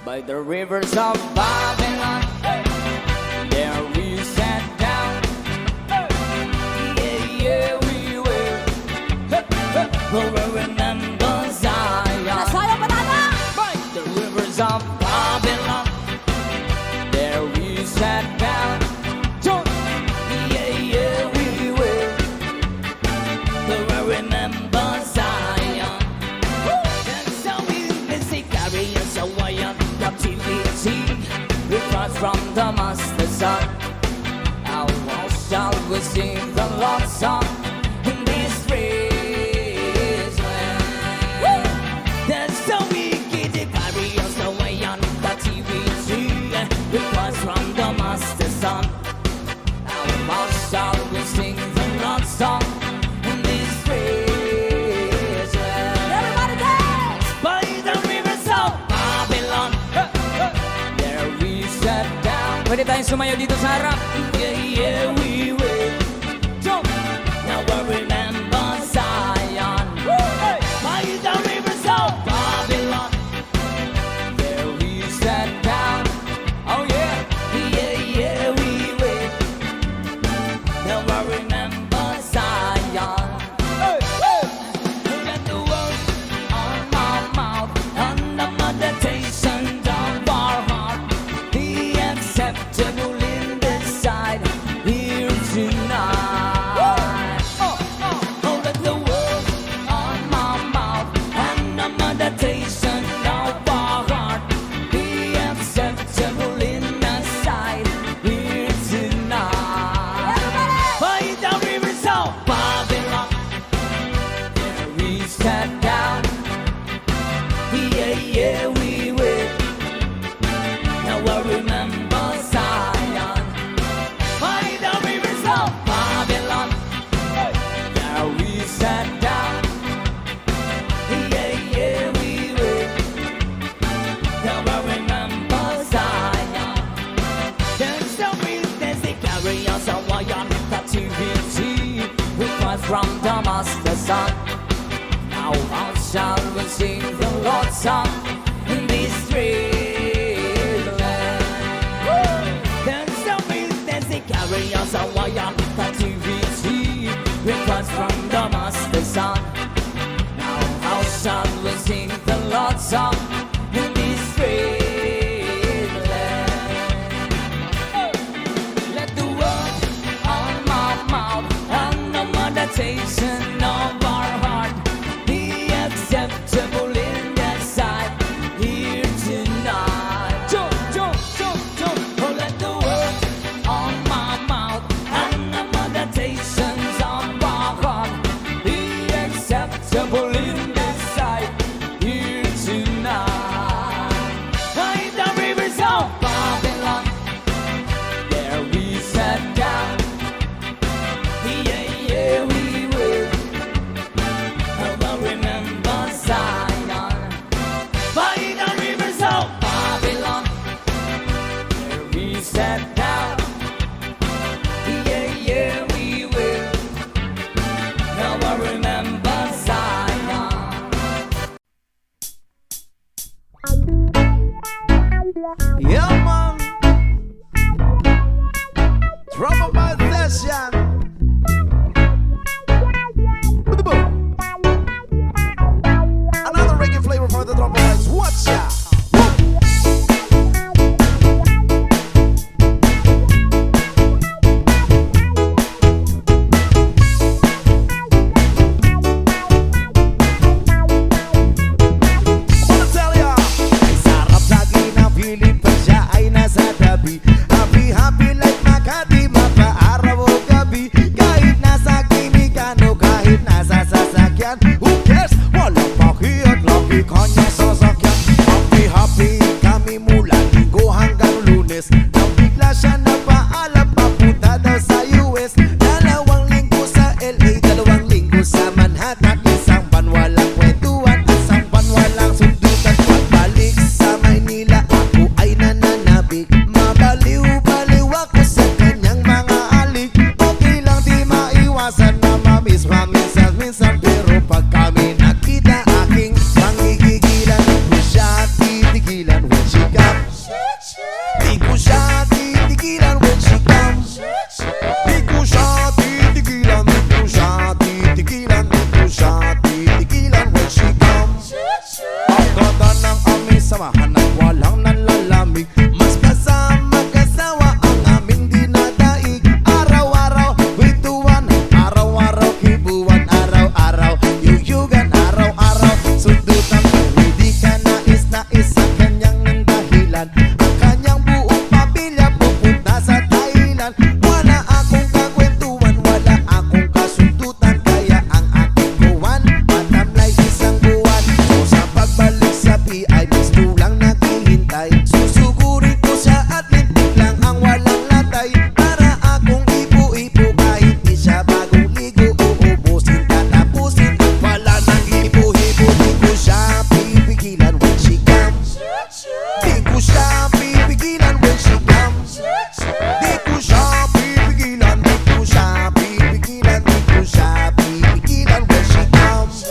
By the rivers of Babylon, there we sat down. Yeah, yeah, we will. We'll remember Zion. Nasaya pa tayo! By the rivers of Babylon, there we sat down. Yeah, yeah, we will. We'll remember Zion. That's how we carry us away on captivity. We cross from Damascus sun. How long shall we sing the Lord's song in this strange land? That's how we carry us away on captivity. We cross from Damascus sun. How long shall we sing the Lord's song in this strange land? Everybody dance! By the rivers of Babylon, there we sat down. Pwede tayong sumayaw dito sa harap. Yeah, yeah, we will. Jump! Now I remember Zion. By the rivers of Babylon, there we sat down. Oh yeah, yeah, yeah, we will. Now I remember Zion. Look at the words on my mouth and the meditation of our heart. Be acceptable in this sight here tonight. Oh, let the words on my mouth and the meditation of our heart be acceptable in the sight here tonight. By the rivers of Babylon, there we sat down. Yeah, yeah, we will. Now I remember Zion. By the rivers of Babylon, there we sat down. Yeah, yeah, we will. Now I remember Zion. There's no business they carry us away on captivity. We cross from Damascus sun. Now how shall we sing the Lord's song in this strange land? There's no business they carry us away on captivity. We cross from Damascus sun. Now how shall we sing the Lord's song in this strange land? Let the word on my mouth and the meditation of our heart be acceptable in that sight here tonight. Jump, jump, jump, jump. Oh, let the word on my mouth and the meditations of our heart be acceptable in that sight here tonight. By the rivers of Babylon, there we sat down. Yeah, yeah, we will. I will remember Zion. By the rivers of Babylon, there we sat down. Yeah, yeah, we will. Now I remember Zion. Yeah, man. Trouble by session. Another reggae flavor for the trouble bites. Watch out. Wanna tell ya, ay sarap lagi ng feeling pag siya ay nasa tabi. Happy, happy like Makati, mapa-araw o gabi. samahan at walang nalalamig. Mas kasama kasawa ang aming dinadaig. Araw-araw kwentuhan, araw-araw kibuan, araw-araw yuyugan, araw-araw sundutan. Hindi ka nais sa kanyang ng dahilan. Ang kanyang buong pamilya pupunta sa Thailand. Wala akong kakwentuhan, wala akong kasundutan. Kaya ang aking kuwan matamlay isang buwan. O sa pagbalik sa PI, gusto lang naghihintay. Susugurin ko siya at lintik lang ang walang latay. Para akong ipo-ipo kahit di siya bagong ligo. Uubusin, tatapusin, wala nang ipo-ipo. Di ko siya pipigilan when she comes. Di ko siya pipigilan when she comes. Di ko siya pipigilan, di ko siya pipigilan, di ko siya pipigilan when she comes.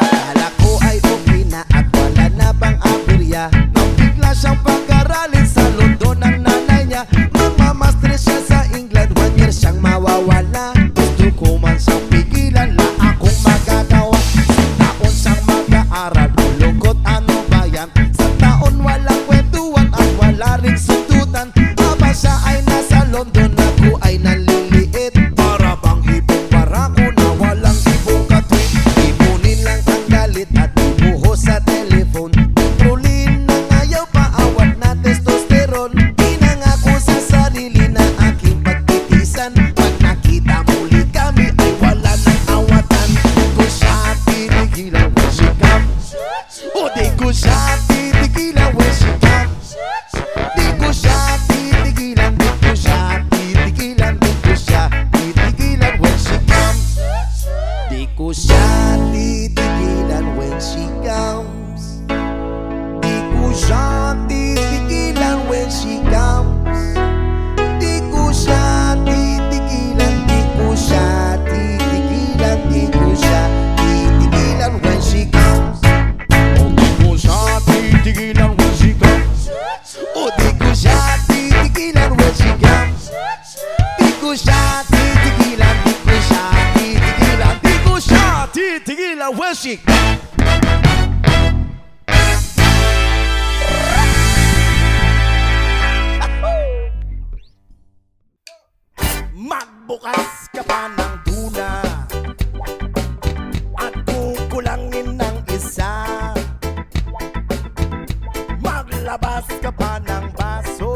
Akala ko ay okay na at wala na bang aperya. Nang bigla siyang pag-aralin sa London ng nanay niya. Magmamaster siya sa England, 1 year siyang mawawala. Gusto ko man siyang pigilan, la akong magagawa. Sa taon siyang mag-aaral, ulungkot ano ba yan? Sa taon walang kwentuhan at wala ring sundutan. Habang siya ay nasa London, ako ay naliliit. Para bang ibong barako na walang ibong katwid. Ipunin lang ang galit at ibuhos sa telephone. Kontrolin na ngayaw paawat na testosterone. Pinangako sa sarili na aking pagtitisan. Pag nakita muli kami ay wala nang awatan. Di ko siya titigilan when she comes. O di ko siya titigilan when she comes. Di ko siya titigilan, di ko siya titigilan, di ko siya titigilan when she comes. Di ko siya titigilan when she comes. Di ko siya titigilan when she comes. Di ko siya titigilan, di ko siya titigilan, di ko siya titigilan when she comes. O di ko siya titigilan when she comes. O di ko siya titigilan when she comes. Di ko siya titigilan, di ko siya titigilan, di ko siya titigilan when she comes. Magbukas ka pa ng tuna at kukulangin ng isa. Maglabas ka pa ng baso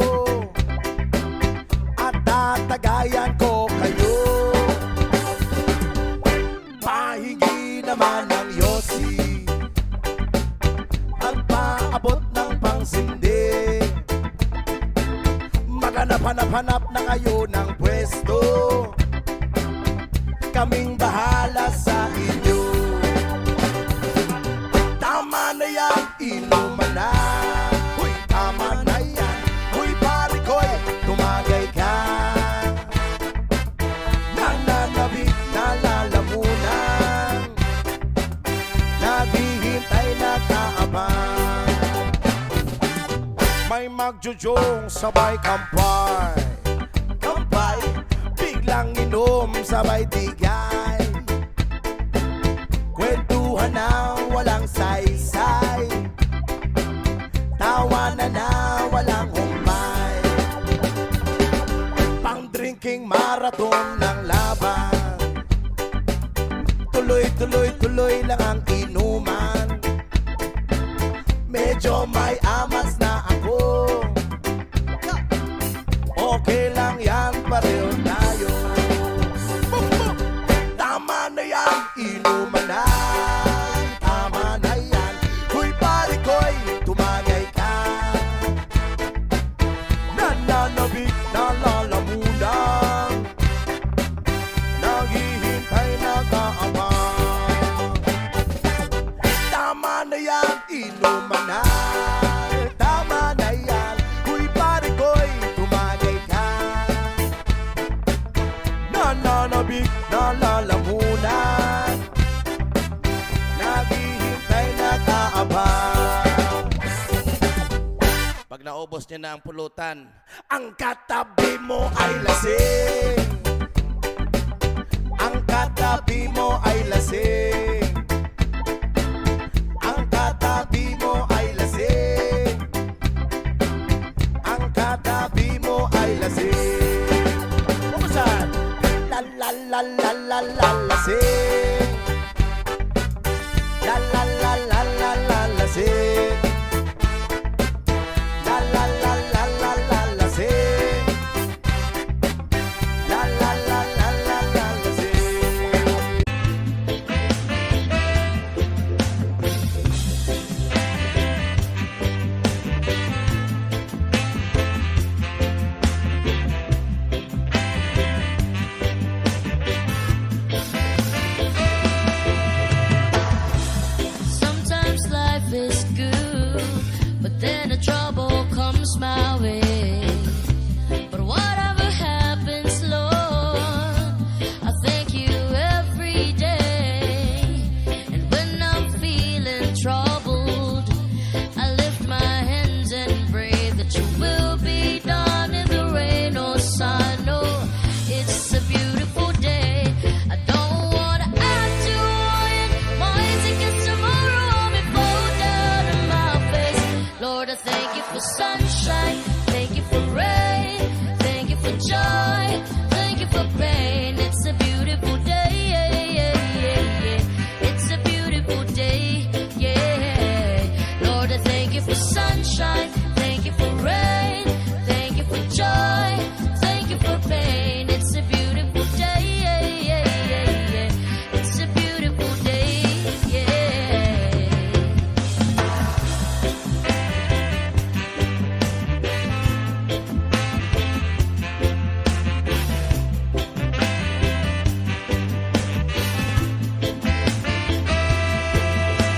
at tatagayan ko kayo. Pahingi naman ng yosi at paabot ng pangsindi. Maghanap-hanap na kayo ng pwesto. Kaming bahala sa inyo. Tama na yan, inuman na. Huy, tama na yan. Huy, pare ko'y tumagay ka. Nananabik na lalamunan. Naghihintay na kaabang. May magjujong sabay kampay. Kampay, biglang inom sabay tigay. Kwentuhan na walang saysay. Tawanan na walang humpay. Pang-drinking marathon ng laban. Tuloy lang ang inuman. Medyo may amas na ako. Okay lang yan, pareho tayo. Tama na yan, inuman na. Tama na yan. Huy, pare ko'y tumagay ka. Nananabik na lalamunan. Naghihintay na kaabang. Tama na yan, inuman na. Tama na yan. Huy, pare ko'y tumagay ka. Nananabik na lalamunan. Naghihintay na kaabang. Pag naubos niya na ang pulutan, ang katabi mo ay lasing. Ang katabi mo ay lasing. Ang katabi mo ay lasing. comes my way. But whatever happens, Lord, I thank you every day. And when I'm feeling troubled, I lift my hands and pray that you will be done in the rain or sun. Oh, it's a beautiful day. I don't want to add to it. Mine to get tomorrow on me fall down in my face. Lord, I thank you for sunshine. Thank you for rain. Thank you for joy. Thank you for pain. It's a beautiful day. It's a beautiful day. Yeah. Lord, I thank you for sunshine. Thank you for rain. Thank you for joy. Thank you for pain. It's a beautiful day. It's a beautiful day. Yeah.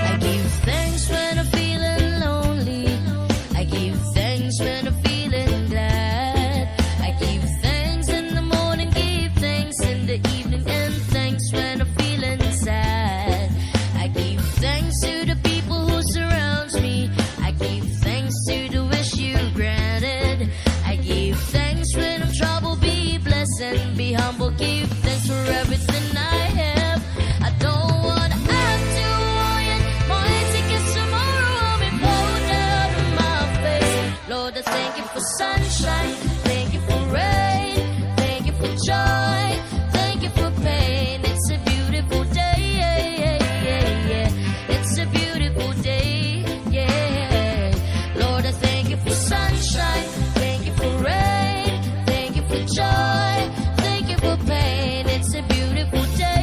I give thanks when I'm feeling lonely. I give thanks when I'm feeling glad. I give thanks in the morning, give thanks in the evening, and thanks when I'm feeling sad. I give thanks to the people who surround me. I give thanks to the wish you granted. I give thanks when I'm troubled, be blessed and be humble. Give thanks for everything I have. I don't want to add to it. My tickets tomorrow will be poured down in my face. Lord, I thank you for sunshine. Thank you for rain. Thank you for joy. Thank you for pain. It's a beautiful day. It's a beautiful day. Yeah. Lord, I thank you for sunshine. Thank you for rain. Thank you for joy. Thank you for pain. It's a beautiful day.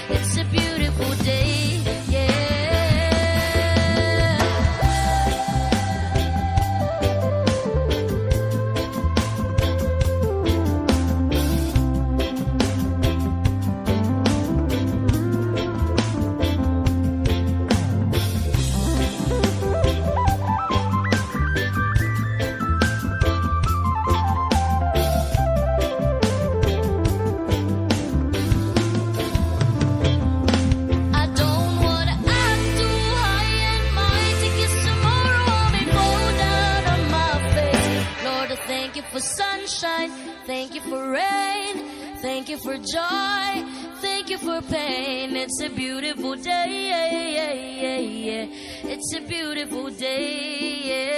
It's a beautiful day. Yeah. I don't want to act too high and my tickets tomorrow will be rolled down on my face. Lord, I thank you for sunshine. Thank you for rain. Thank you for joy. Thank you for pain. It's a beautiful day. It's a beautiful day.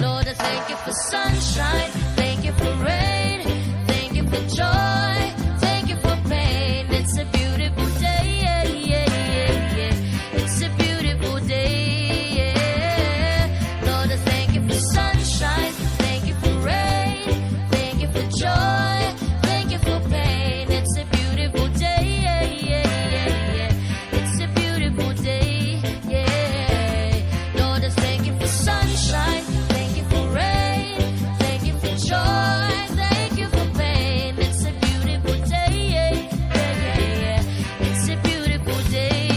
Lord, I thank you for sunshine. Thank you for rain. Thank you for joy. Thank you for pain. It's a beautiful day. It's a beautiful day. Lord, I thank you for sunshine. Thank you for rain. Thank you for joy. Thank you for pain. It's a beautiful day. It's a beautiful day. Lord, I thank you for sunshine. Thank you for rain. Thank you for joy. Thank you for pain. It's a beautiful day. It's a beautiful day.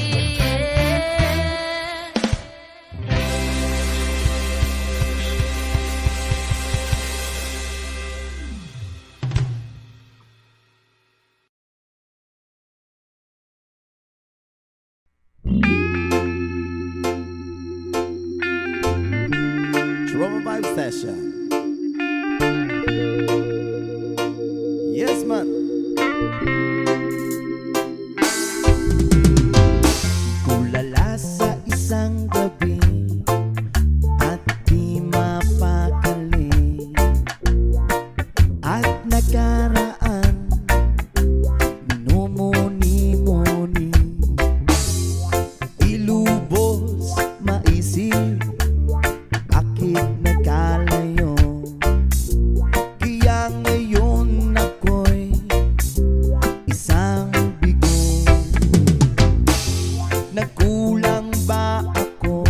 Trauma Vibe Session. Yes, man. Kulala sa isang gabi at di mapakali at nakaraan minumuni-muni ilubos maisip bakit nagkalayo kaya ngayon ako'y isang bigo nagkulang ba ako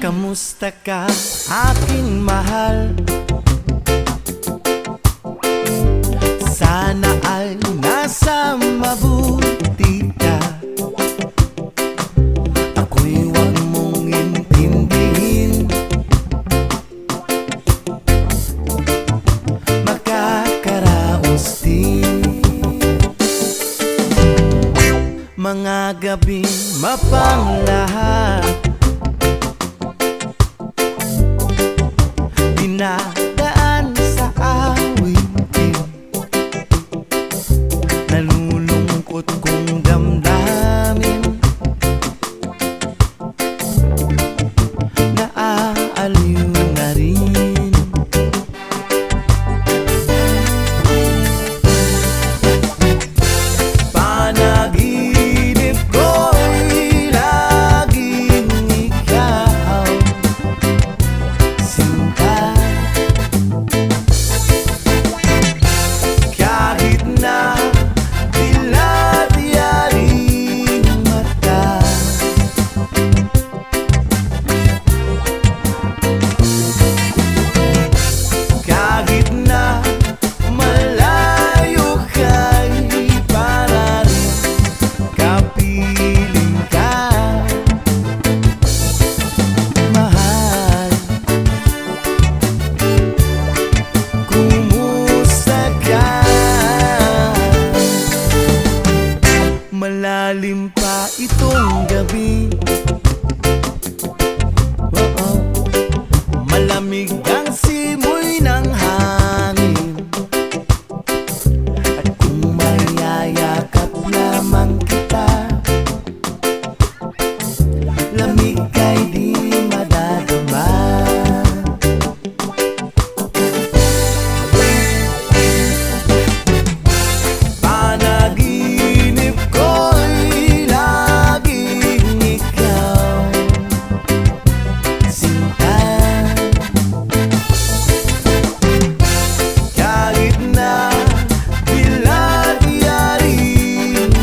Kamusta ka, aking mahal? Sana ay nasa mabuti ka. Ako'y huwag mong intindihin. Makakaraos din mga gabing mapanglahat. Dinadaan sa awitin, nalulungkot kong damdamin, naaaliw na rin. Panaginip ko'y laging ikaw, sinta. Kahit na dilat-yaring mata, kahit na malayo ka'y para rin kapiling ka, mahal. Kumusta ka? Malalim pa itong gabi, oo. Malamig ang simoy ng hangin, at kung mayayakap lamang kita, lamig ay di madadama. Panaginip ko'y laging ikaw, sinta. Kahit na dilat-yaring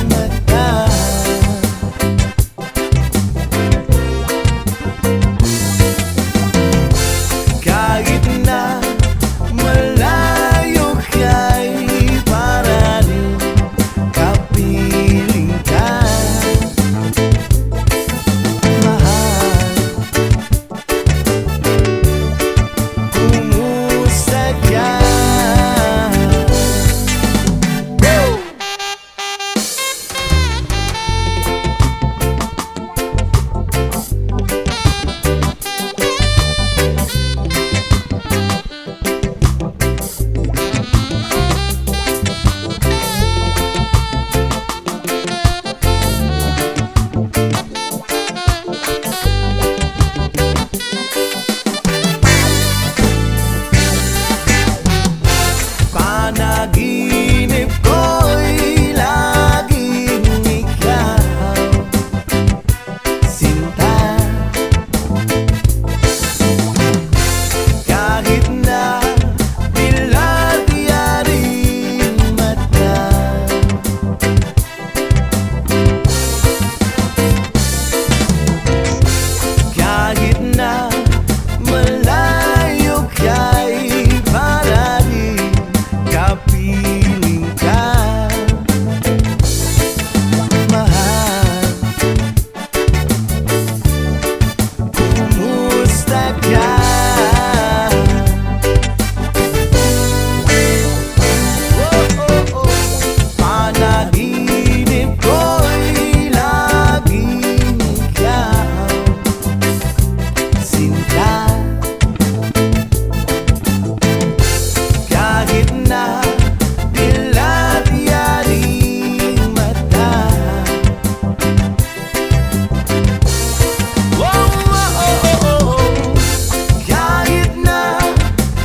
mata, kahit na malayo ka'y para rin kapiling ka, mahal. Kumusta ka? Panaginip ko'y laging ikaw, sinta. Kahit na dilat-yaring mata, kahit na malayo ka'y para rin kapiling ka, mahal. Kumusta ka? Panaginip ko'y laging ikaw, sinta. Kahit na dilat-yaring mata, kahit na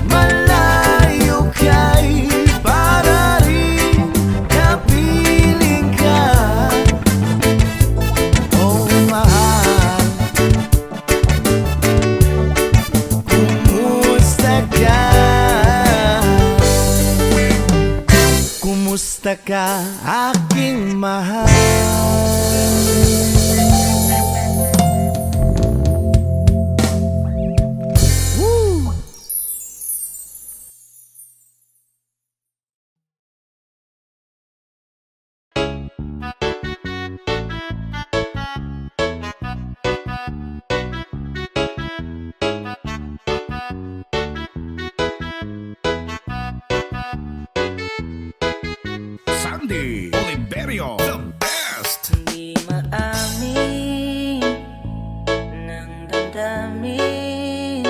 malayo ka'y para rin kapiling ka, oh mahal. Kumusta ka? Kumusta ka, aking mahal? Randy Oliverio, the best. Di maamin ng damdamin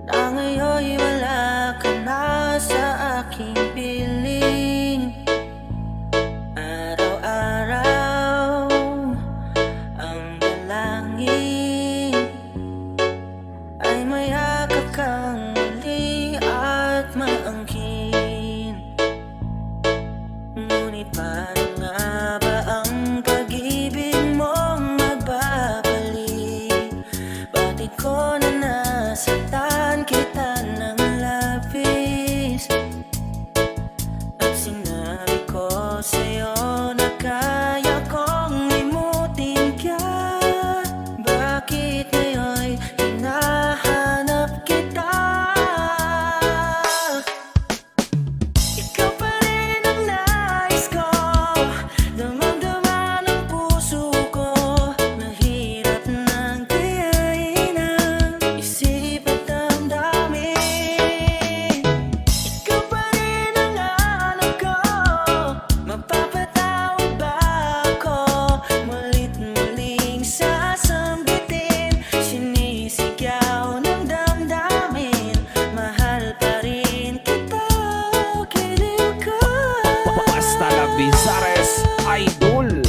na ngayon'y wala ka na sa aking piling. Araw-araw ang dalangin ay mayakap kang muli at maangkin. Ngunit paano nga ba ang pag-ibig mong magbabalik? Bakit ko na nasaktan kita ng labis? At sinabi ko sa'yo na kaya kong limutin ka. Bakit ngayon'y hinahanap kita? Ikaw pa rin ang nais ko, damang-dama ng puso ko. Mahirap nang gayahin ang isip at damdamin. Ikaw pa rin ang hanap ko, mapapatawad ba ako? Mulit muling sasambitin, sinisigaw ng damdamin. Mahal pa rin kita, giliw ko. Basta la Bizares Idol.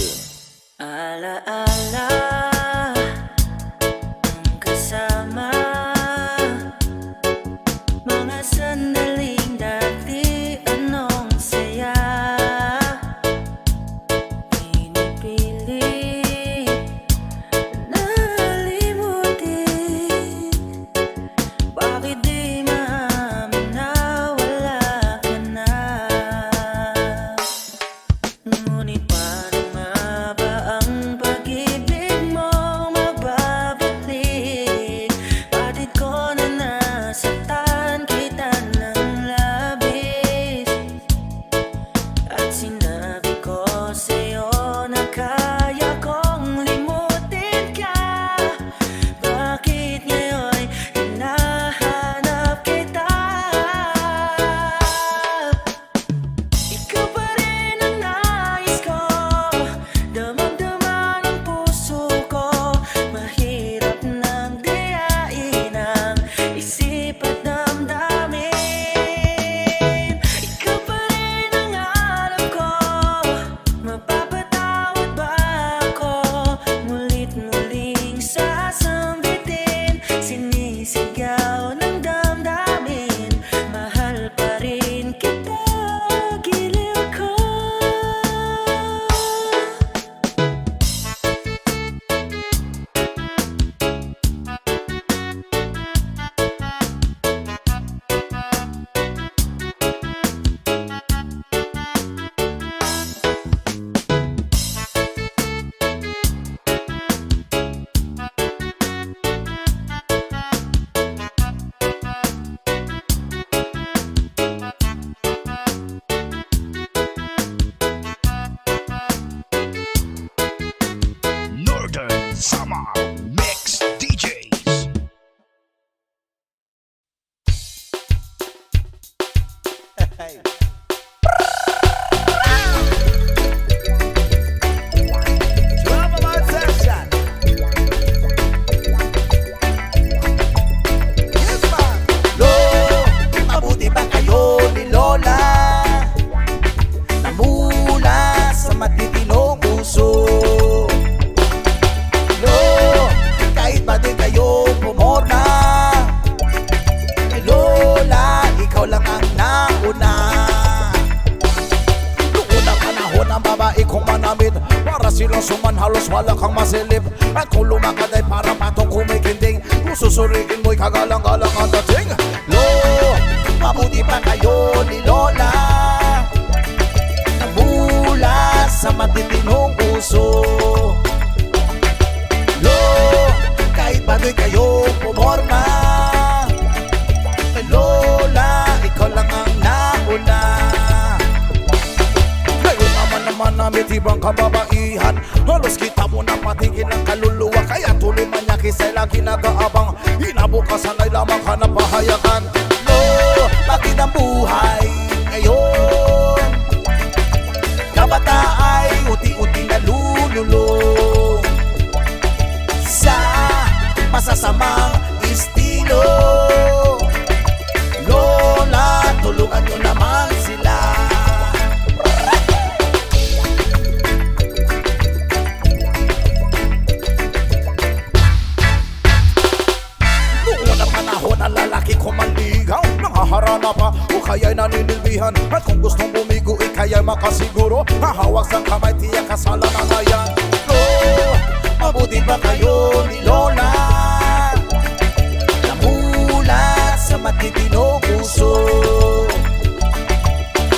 Alaala ang kasama, mga sandaling dati anong saya. Pinipili na limutin, bakit di maamin na wala ka na? Ngunit paano nga ba ang pag-ibig mo magbabalik? Bakit ko na nasaktan kita ng labis? At sinabi ko sa'yo na kaya kong limutin ka. Bakit ngayon'y hinahanap kita? Ikaw pa rin ang nais ko, damang-dama ng puso ko. Mahirap nang dayain ang isip at damdamin. Ikaw pa rin ang hanap ko, mapapatawad ba ako? Mulit-muling sasambitin, sinisigaw ng damdamin. Mahal pa rin kita, giliw ko. Northern Summer Mix DJs. Drama Man Session. Yes, man. Mabuti ba kayo ni Lola? Namula sa matitinong puso. Kahit ba din kayo pumorna, kay Lola, ikaw lang ang nauna. Noon ang panahon ang babae kong manamit, para silang suman halos wala kang masilip. At kung lumakad ay parang patong kumikinding, kung susuriin mo'y kagalang-galang ang dating. Mabuti pa kayo ni Lola, namula sa matitinong puso. Kahit ba do'y kayo pumorma, kay Lola, ikaw lang ang nauna. Ngayon naman namin tibang kababaihan, halos kita mo na patigin ang kaluluwa. Kaya tuloy man niya kisay lagi nag-aabang, inabukasan ay lamang ka na pahayagan. Bakit ang buhay ngayon masasamang estilo. Lola, tulungan nyo naman sila. Noong unang panahon ang lalaki ko manligaw, nangaharana pa o kaya'y naninilbihan. At kung gustong bumigo, kaya'y makasiguro, hahawak sa kamay, tiyak kasalanan na yan. Oh, mabuti ba kayo ni Lola? Namulat sa matitinong puso.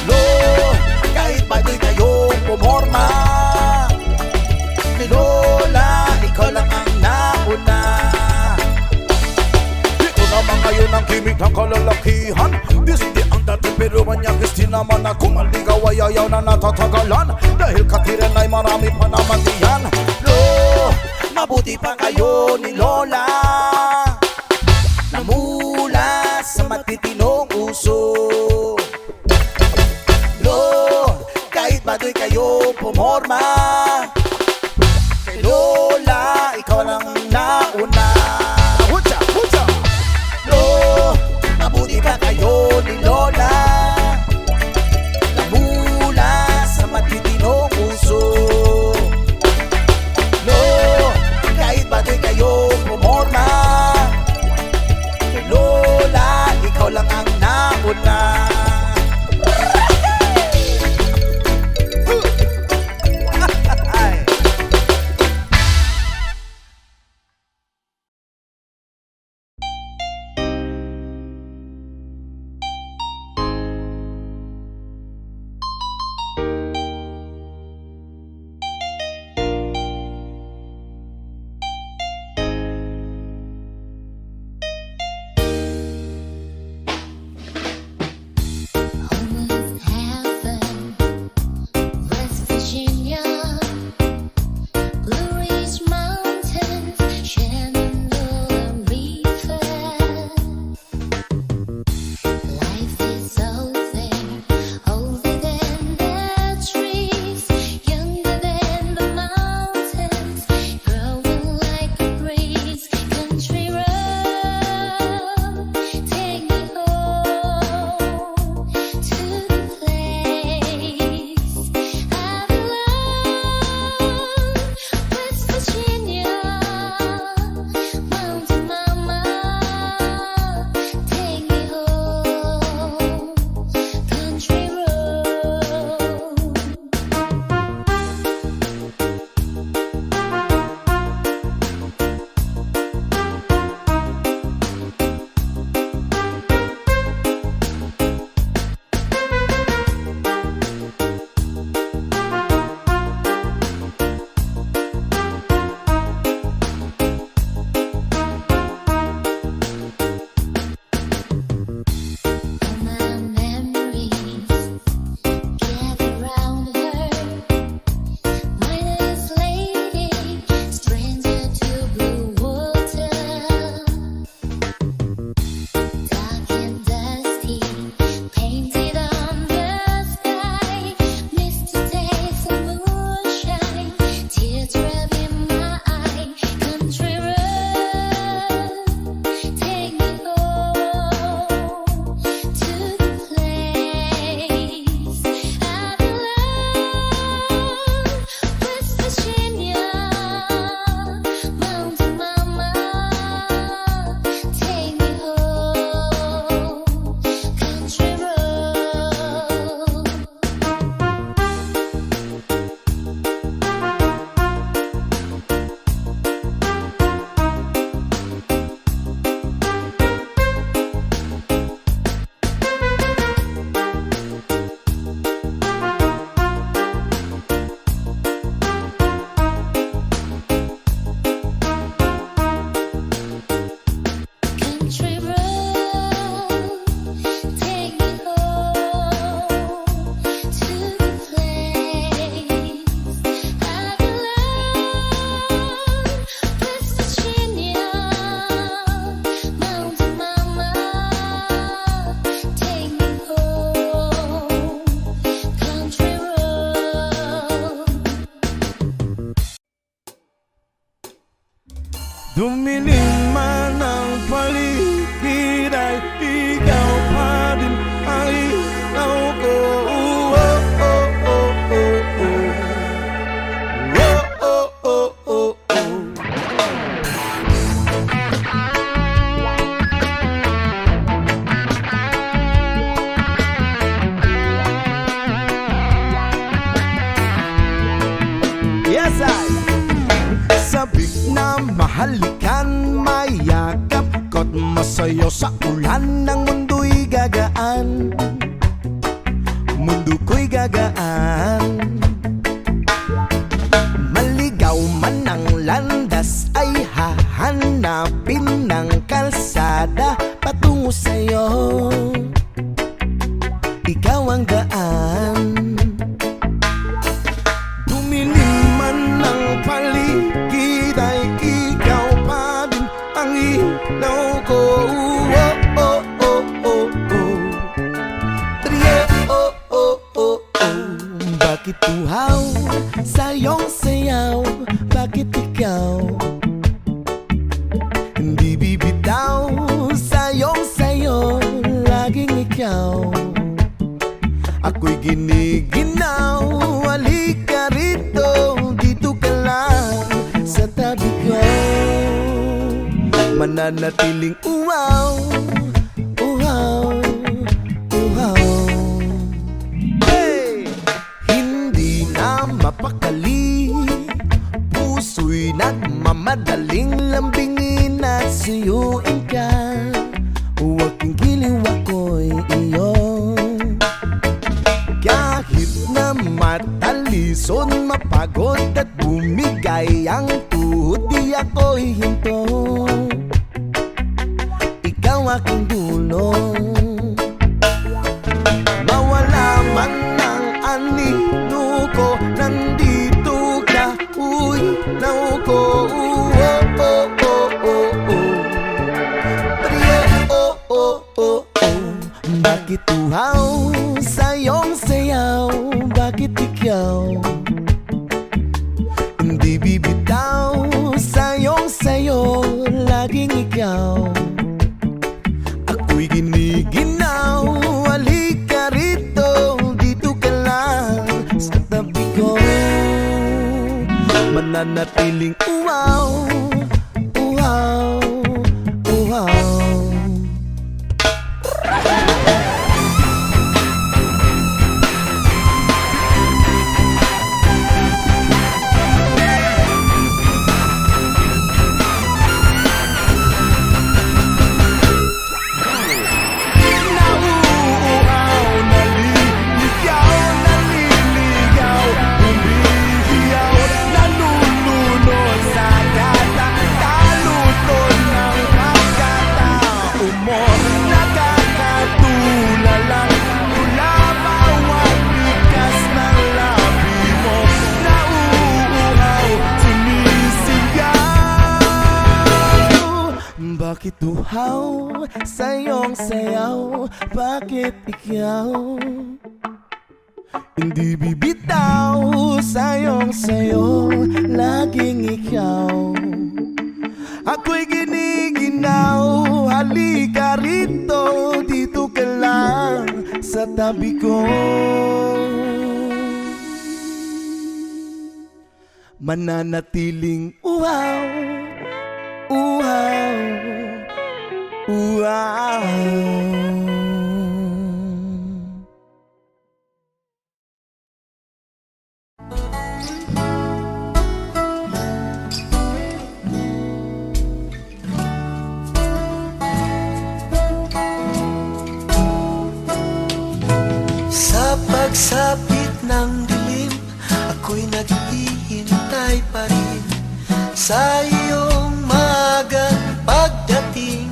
Lo, kahit ba di kayong pumorma, ni Lola, ikaw lang ang nauna. Ito naman ngayon ang kimik ng kalalakihan. Disney ang dati pero manyagis din naman na kung maligaw ay ayaw na natatagalan. Dahil katiran ay marami pa naman diyan. Lo, mabuti pa kayo ni Lola. Namula sa matitinong uso. Lo, kahit baduy kayo pumorma, kay Lola, ikaw lang nauna. Hutsa, hutsa. Lo, mabuti pa kayo ni Lola. Namula sa matitinong puso. Lo, kahit baduy kayo pumorma, man ang paligid ay ikaw pa din ang ilaw ko. Oh, oh, oh, oh, oh. Oh, oh, oh, oh, oh. Yes, I sabik na mahalikan, mayakap ko't masayo sa ulan ng mundo'y gagaan. Mundo ko'y gagaan. Maligaw man ang landas ay hahanapin ng kalsada patungo sa'yo. Ikaw ang gaan. Dumilim man ang paligid ay ikaw pa din ang ilaw ko. Oh, oh, oh, oh, oh. Trio, oh, oh, oh, oh. Bakit uhaw sa iyong sayaw? Bakit ikaw hindi bibitaw sa iyong sayo? Laging ikaw ako'y giniginaw. Halika rito, dito ka lang sa tabi ko. Mananatiling uhaw, uhaw, uhaw. Hey! Hindi na mapakali, puso'y nagmamadaling lambingin at suyuin ka. Huwag kang giliw, ako'y iyo. Kahit na matalison, mapagod at bumigay ang tuhod, di ako'y hinto. Ikaw aking dulong. Mawala man ang anino ko, nandito ka, uy, naw ko. Oh, oh, oh, oh, oh. Trio, oh, oh, oh, oh. Bakit uhaw sa iyong sayaw? Bakit ikaw hindi bibitaw sa iyong sayo? Laging ikaw ako'y giniginaw. Halika rito, dito ka lang sa tabi ko. Mananatiling uhaw, uhaw, uhaw. Bakit uhaw sa iyong sayaw? Bakit ikaw hindi bibitaw sa iyong sayo? Laging ikaw ako'y giniginaw. Halika rito, dito ka lang sa tabi ko. Mananatiling uhaw, uhaw, uhaw. Sa pagsapit ng dilim, ako'y naghihintay pa rin sa iyong maagang pagdating.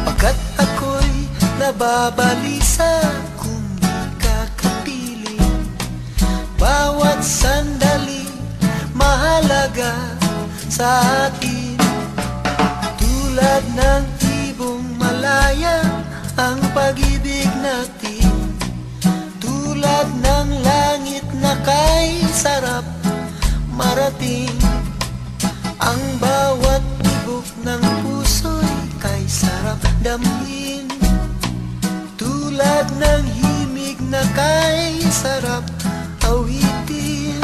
Pagkat ako'y nababalisa kung di ka kapiling. Bawat sandali mahalaga sa atin. Tulad ng ibong malaya ang pag-ibig natin. Tulad ng langit na kay sarap marating. Ang damhin. Tulad ng himig na kay sarap awitin.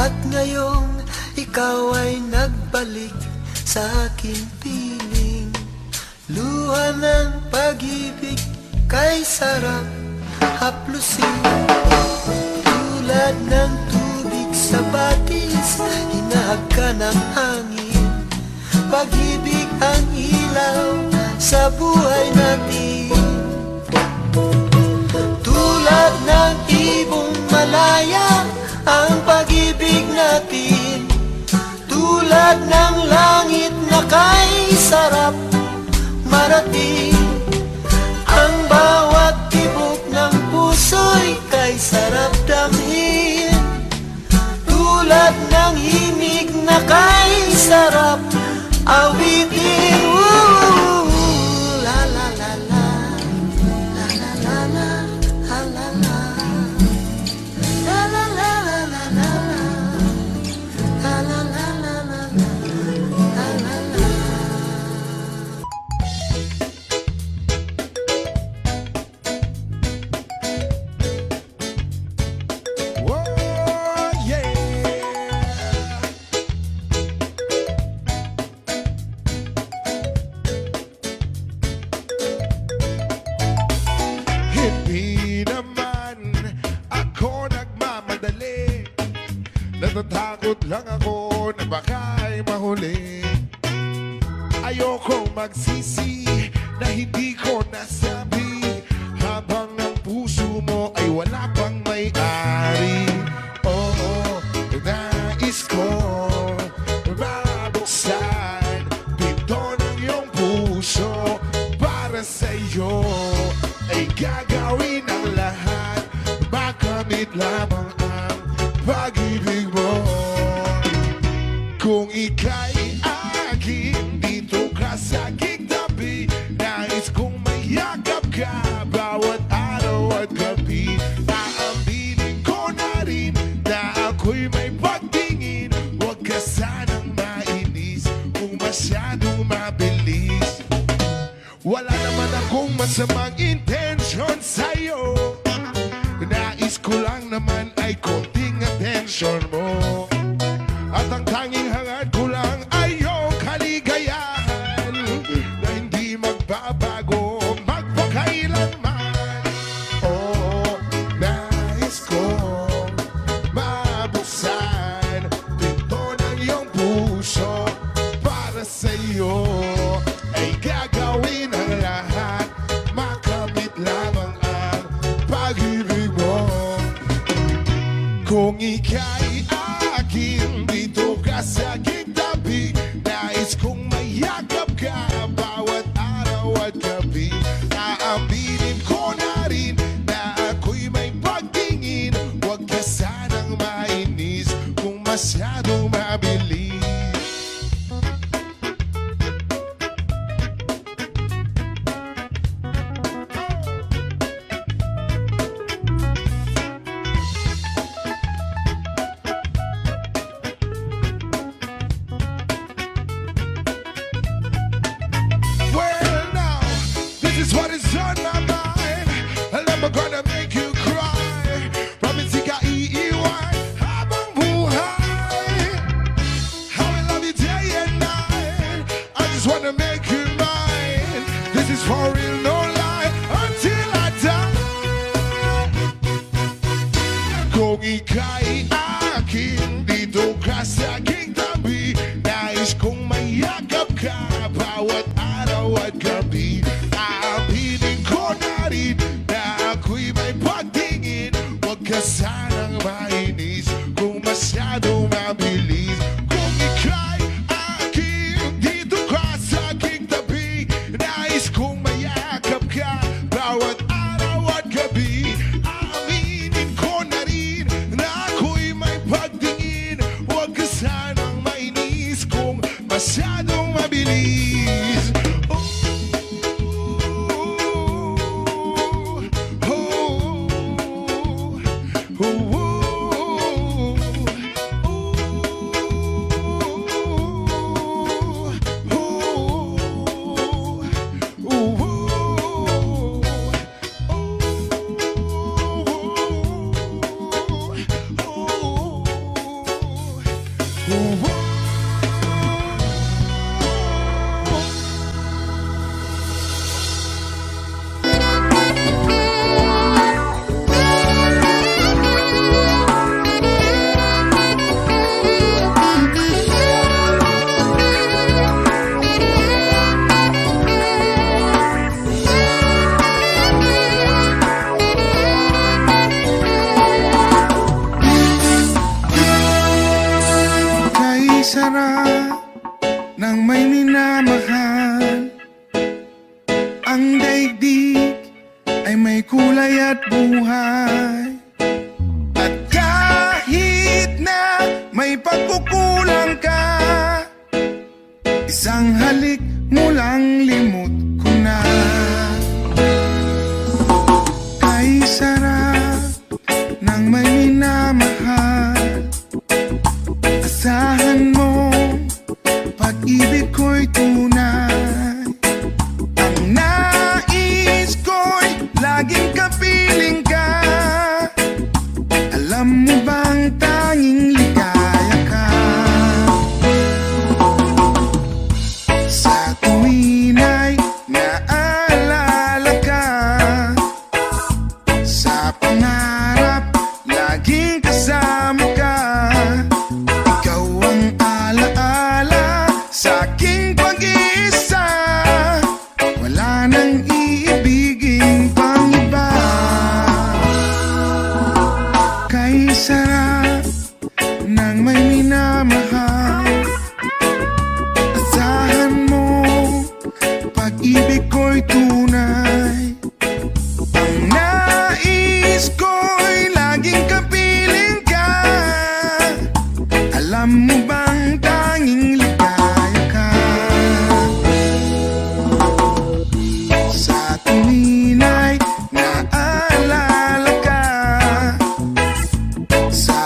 At ngayong ikaw ay nagbalik sa aking piling. Luha ng pag-ibig kay sarap haplusin. Tulad ng tubig sa batis, hinahag ka ng hangin. Pag-ibig ang ilaw sa buhay natin. Tulad ng ibong malaya ang pag-ibig natin. Tulad ng langit na kay sarap marating. Ang bawat tibok ng puso'y kay sarap damhin. Tulad ng himig na kay sarap awitin. Woo! La la la la, la la la la, la la la, la la la la la la, la la la la la, la la la. Whoa, yeah. Hindi naman ako nagmamadali. Natatakot lang ako na baka'y mahuli. Ayokong magsisi na hindi ko nasabi, habang ang puso mo ay wala pang may-ari. Oo, nais ko mabuksan pinto ng iyong puso. Para sa'yo ay gagawin ang lahat, makamit lamang ang pag-ibig mo. Kung ika'y akin, dito ka sa aking tabi. Nais kong mayakap ka bawat araw at gabi. Aaminin ko na rin na ako'y may pagtingin. Huwag ka sanang mainis kung masyadong mabilis. Wala naman akong masamang intensyon sa'yo. Nais ko lang naman ay konting atensyon mo. At ang tanging hangad ko lang ay iyong kaligayahan na hindi magbabago magpakailanman. Oo, nais kong mabuksan pinto ng iyong puso. Para sa'yo ay gagawin ang lahat, makamit lamang ang pag-ibig mo. Kung ika'y akin, dito ka sa aking tabi. Nais kong mayakap ka bawat araw at gabi. Aaminin ko na rin na ako'y may pagtingin. Huwag ka sanang mainis kung masyadong mabilis. Well, now, this is what is on my mind. And I'm gonna make you cry. Promise ika-iiwan habang buhay. How I love you day and night. I just wanna make you mine. This is for real, no lie, until I die. Kung ika'y akin, akin dito ka sa aking tabi. Nais kong mayakap ka bawat araw at gabi. Aaminin ko na rin na ako'y may pagtingin. Huwag ka sanang mainis kung masyadong mabilis. Kung ika'y akin dito ka sa aking tabi. Nais kong mayakap ka bawat araw at gabi. Aaminin ko na rin na ako'y may pagtingin. Huwag ka sanang mainis kung masyadong mabilis. Kay sarap ng may minamahal. Ang daigdig ay may kulay at buhay. At kahit na may pagkukulang ka, isang halik mo lang limot ko na. Kay sarap ng may minamahal. Asahan mo, pag-ibig ko'y tunay. Ang nais ko'y laging kapiling ka. Alam mo bang tanging ligaya ka? Sa tuwin ay naalala ka. Sa pangarap, laging kasama ka. Ikaw ang alaala sa aking pag-iisa. Wala nang iibigin pang iba. Kay sarap ng may minamahal. Asahan mo, pag-ibig ko'y tunay. Ang nais ko'y laging kapiling ka. Alam mo bang tanging ligaya ka? Sa tuwin ay naalala ka. Sa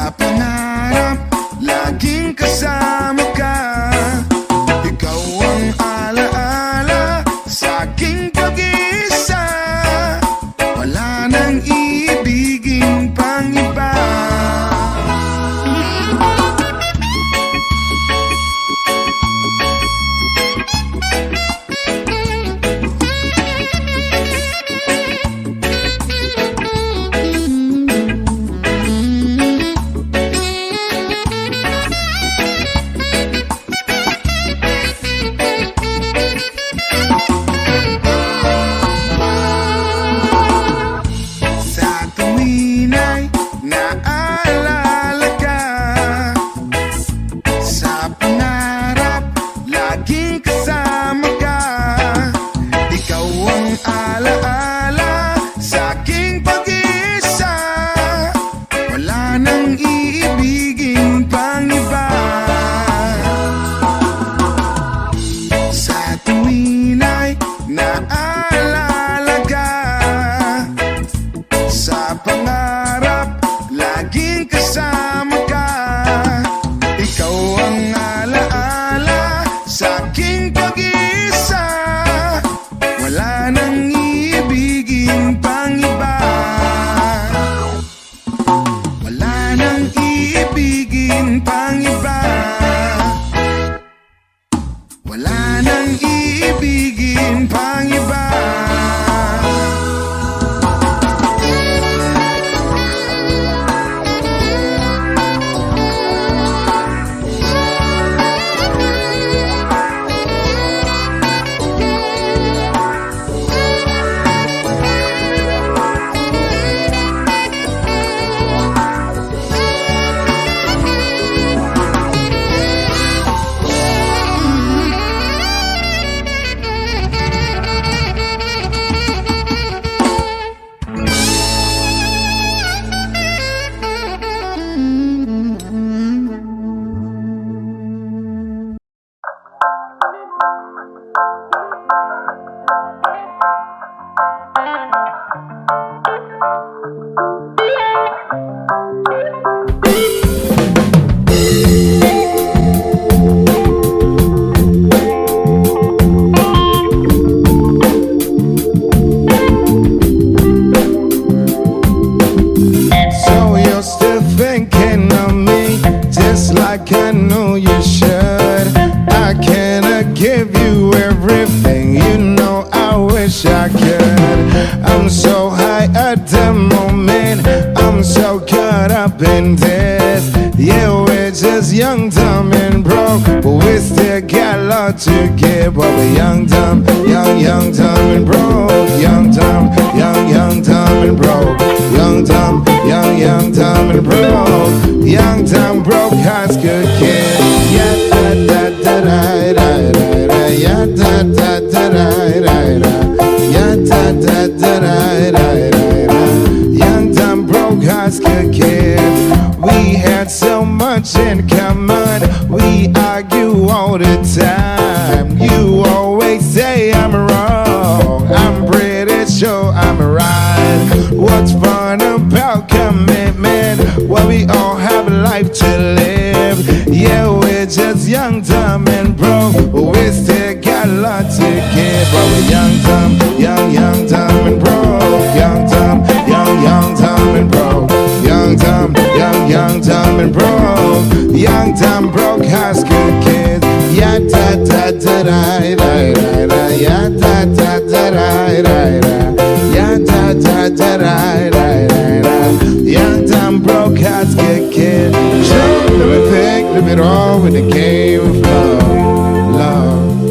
so caught up in this. Yeah, we're just young, dumb, and broke, but we still got a lot to give. But we're young, dumb, young, dumb, and broke. Young, dumb, young, dumb, and broke. Young, dumb, young, dumb, and broke. Young, dumb, broke, high school kid. Yeah, da da da da da da da. Yeah, da da da da da da. Yeah, da da da da da da. Young, dumb, broke, high school kid. We had so much in common. We argue all the time. You always say I'm wrong. I'm pretty sure I'm right. What's fun about commitment? Well, we all have a life to live. Yeah, we're just young, dumb, and broke, but we still got a lot to give. But we're young, dumb, dumb, and broke. Young, dumb, dumb, and broke. Young, dumb, dumb, and broke. Young, dumb, broke high school kids. Yeah, da da da da da da da. Yeah, da da da da da da. Yeah, da da da da da da. Young, dumb, broke high school kids. Show them a thing, live it all with the game of love.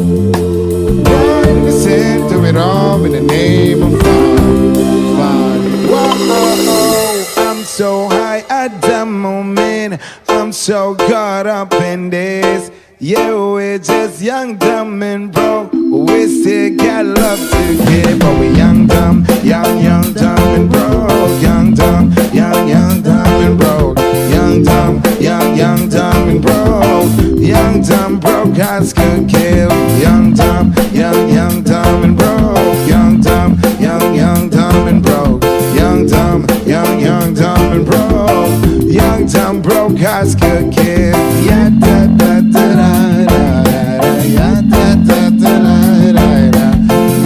One percent of it all in the name of fun. Whoa, I'm so high at the moment. I'm so caught up in this. Yeah, we're just young, dumb, and broke, but we still got love to give. But we're young, dumb, dumb, and broke. Young, dumb, dumb, and broke. Young, dumb, dumb, and broke. Young, dumb, broke, high school kid. Young, dumb, dumb, and broke. Young, dumb, dumb, and broke. Young, dumb, dumb, and broke. Young, dumb, broke, high school kid. Yeah, da da da da da da. Yeah, da da da da da da.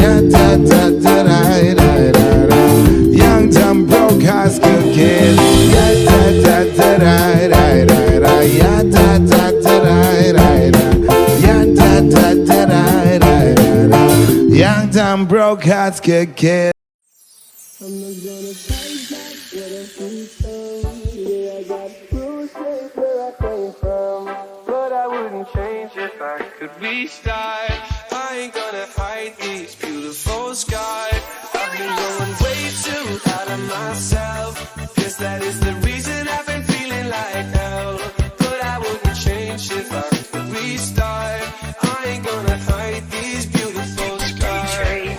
Yeah, da da da da da da da. Young, dumb, broke, high school kid. Yeah, da da da da da da da. Yeah, da da da da da da. Yeah, da da da da da da. Young, dumb, broke, high school kid. Could restart. I ain't gonna hide these beautiful scars. I've been going way too hard on myself. Guess that is the reason I've been feeling like hell. But I wouldn't change if I could restart. I ain't gonna hide these beautiful scars.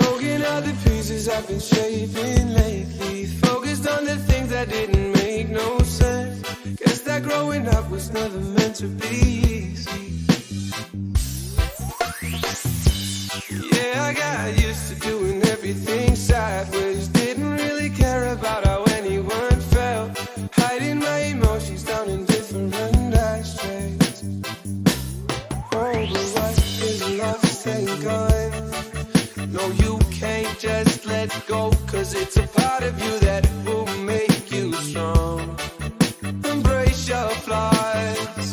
Broken all the pieces I've been shaping lately. Focused on the things that didn't make no sense. Guess that growing up was never meant to be easy. Yeah, I got used to doing everything sideways. Didn't really care about how anyone felt. Hiding my emotions down in different ashtrays. Oh, but what is love saying gone? No, you can't just let go, 'cause it's a part of you that will make you strong. Embrace your flaws.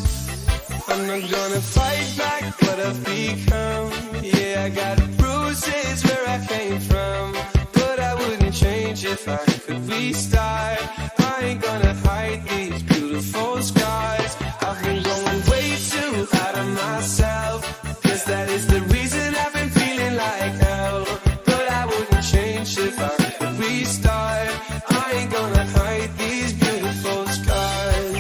I'm not gonna fight back what I've become. Yeah, I got bruises where I came from, but I wouldn't change if I could restart. I ain't gonna hide these beautiful scars. I've been going way too hard on myself. Guess that is the reason I've been feeling like hell. But I wouldn't change if I could restart. I ain't gonna hide these beautiful scars.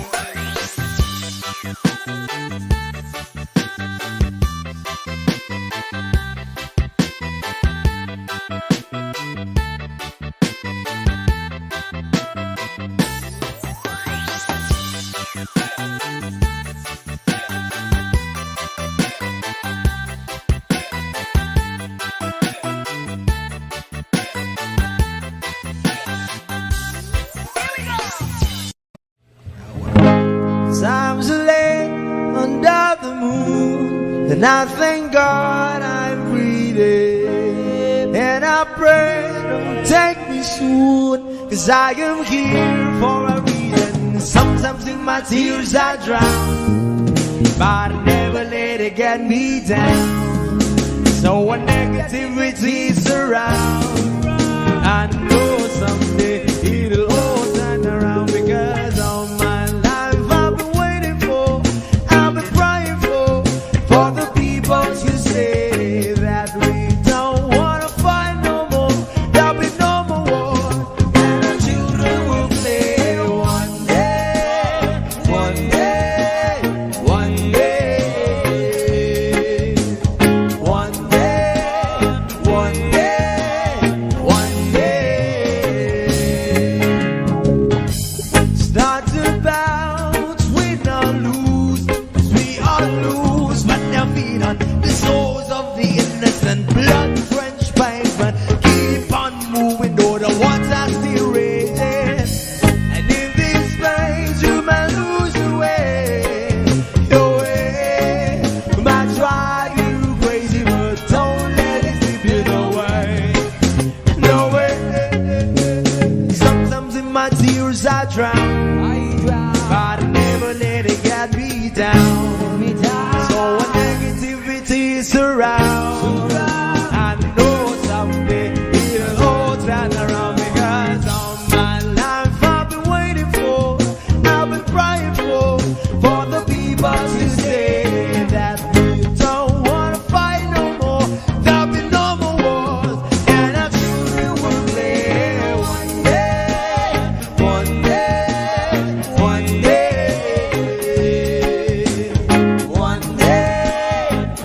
Times are late under the moon, and I thank God I'm breathing. And I pray don't take me soon, 'cause I am here for a reason. Sometimes in my tears I drown, but I never let it get me down. So when negativity's around, I know someday it'll my tears I drown, but I never let it get me down. So when negativity surrounds, I know someday it'll all turn around, because all my life I've been waiting for, I've been crying for the people to say that we don't want to fight no more, there'll be no more wars, and our children will play one day, one day, one day, one day,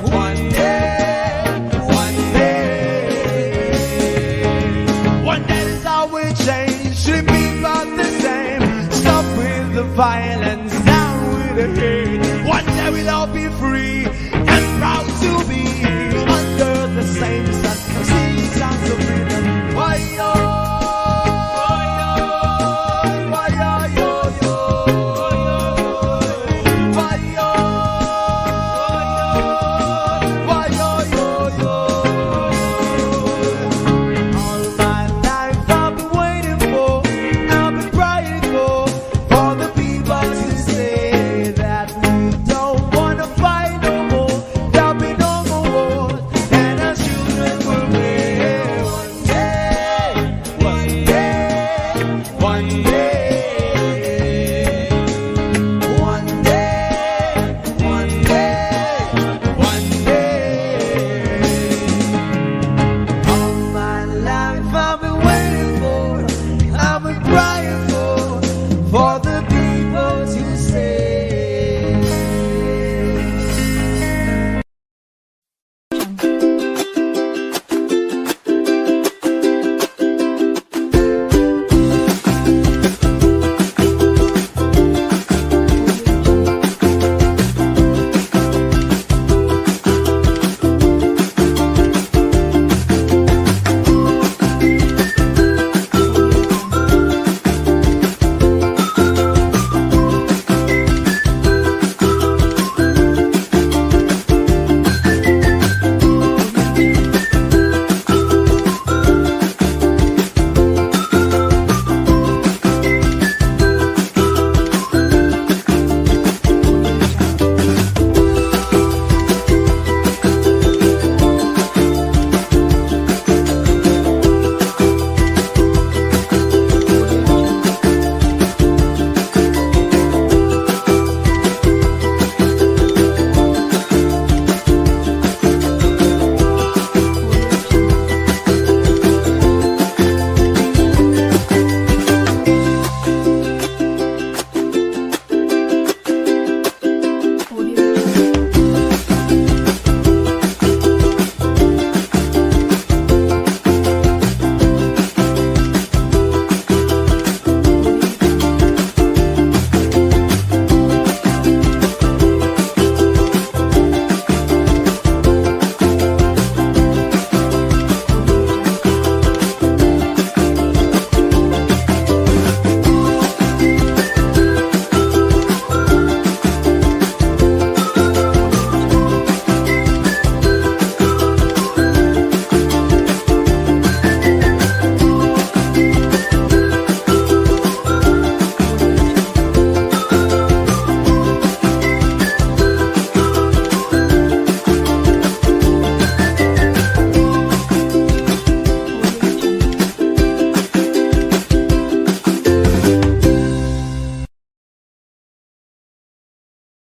one day, one day. One day is all we change, should be about the same. Stop with the violence, down with the hate. One day we'll all be free and proud to be